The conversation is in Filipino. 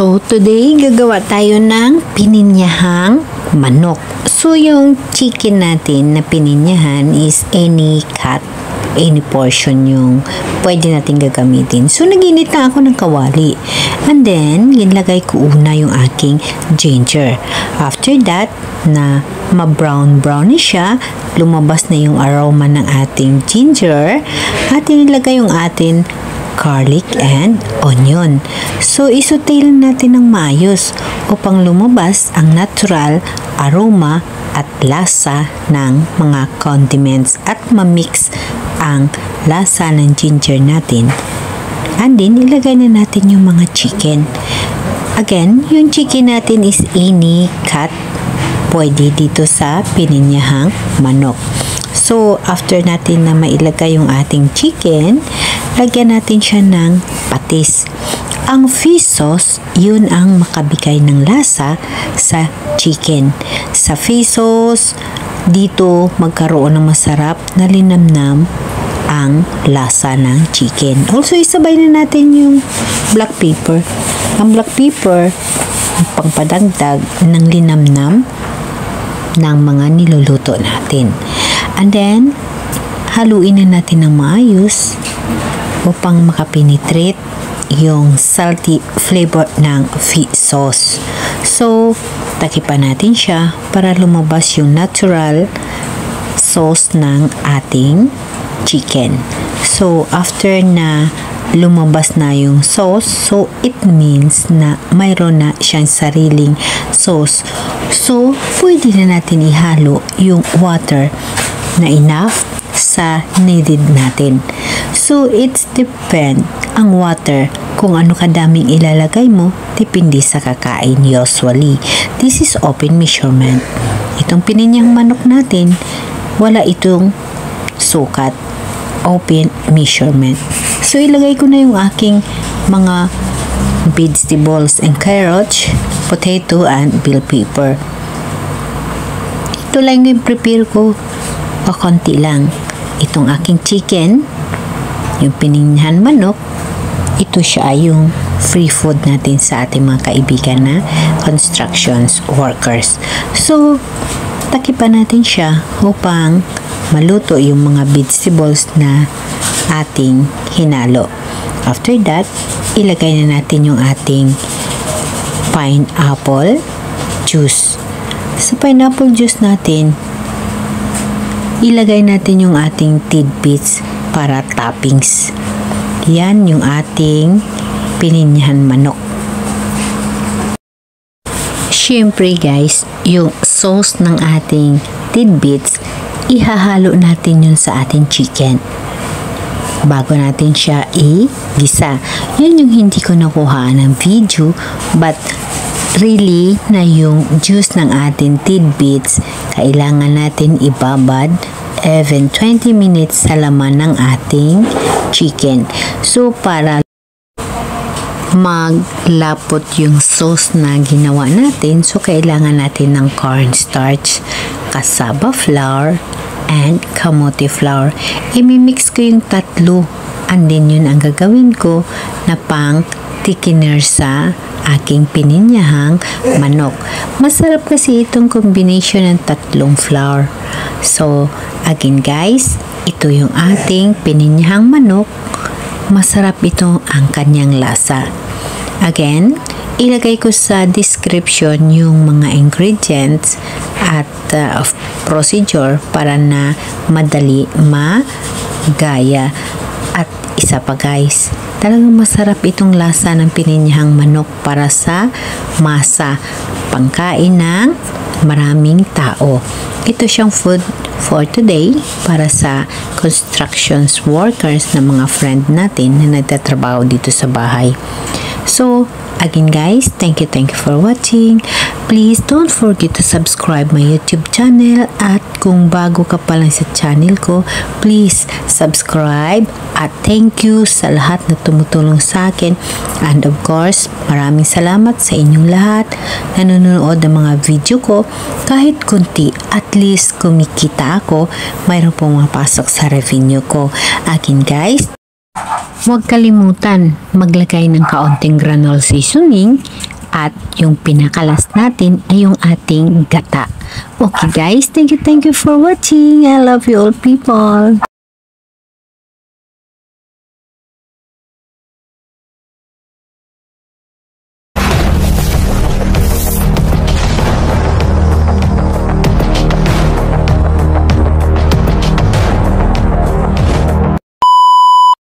So, today, gagawa tayo ng pininyahang manok. So, yung chicken natin na pininyahan is any cut, any portion yung pwede natin gagamitin. So, naginit na ako ng kawali. And then, ginlagay ko una yung aking ginger. After that, na ma-brown-brownish siya, lumabas na yung aroma ng ating ginger, at inilagay yung ating garlic and onion. So, isote lang natin ng maayos upang lumabas ang natural aroma at lasa ng mga condiments at ma-mix ang lasa ng ginger natin. And then, ilagay na natin yung mga chicken. Again, yung chicken natin is any cut. Pwede dito sa pininyahang manok. So, after natin na mailagay yung ating chicken, lagyan natin siya ng patis. Ang fish sauce, yun ang makabigay ng lasa sa chicken. Sa fish sauce, dito magkaroon ng masarap na linamnam ang lasa ng chicken. Also, isabay na natin yung black pepper. Ang black pepper, pangpadagdag ng linamnam ng mga niluluto natin. And then, haluin na natin ng maayos upang makapenetrate yung salty flavor ng fish sauce. So, takipan natin siya para lumabas yung natural sauce ng ating chicken. So, after na lumabas na yung sauce, so it means na mayroon na siyang sariling sauce. So, pwede na natin ihalo yung water na enough sa needed natin. So, it's depend ang water kung ano kadaming ilalagay mo, depende sa kakain usually. This is open measurement. Itong pininyang manok natin, wala itong sukat. Open measurement. So, ilagay ko na yung aking mga vegetables and carrots, potato, and bell pepper. Ito lang yung prepare ko. Kakunti lang. Itong aking chicken, yung pininyahan manok, ito siya yung free food natin sa ating mga kaibigan na constructions workers. So, takipan natin siya upang maluto yung mga vegetables na ating hinalo. After that, ilagay na natin yung ating pineapple juice. Sa pineapple juice natin, ilagay natin yung ating tidbits para toppings. Yan yung ating pininyahan manok. Siyempre guys, yung sauce ng ating tidbits, ihahalo natin yun sa ating chicken bago natin siya i-gisa. Yun yung hindi ko nakuha ng video, but really na yung juice ng ating tidbits, kailangan natin ibabad even 20 minutes sa laman ng ating chicken. So, para maglapot yung sauce na ginawa natin, so kailangan natin ng cornstarch, cassava flour, and kamote flour. Imimix ko yung tatlo, and then yun ang gagawin ko na pang thickener sa aking pininyahang manok. Masarap kasi itong combination ng tatlong flour. So, again guys, ito yung ating pininyahang manok. Masarap ito ang kanyang lasa. Again, ilagay ko sa description yung mga ingredients at procedure para na madali magaya. At isa pa guys, talagang masarap itong lasa ng pininyahang manok para sa masa, pangkain ng maraming tao. Ito siyang food for today para sa constructions workers na mga friend natin na nagtatrabaho dito sa bahay. So, again guys, thank you for watching. Please don't forget to subscribe my YouTube channel, at kung bago ka pa lang sa channel ko, please subscribe, at thank you sa lahat na tumutulong sa akin. And of course, maraming salamat sa inyong lahat na nanonood ng mga video ko. Kahit kunti, at least kumikita ako, mayroon pong mapasok sa revenue ko. Again guys, huwag kalimutan maglagay ng kaunting granule seasoning At yung pinakalas natin ay yung ating gata. Okay guys, thank you for watching. I love you all people.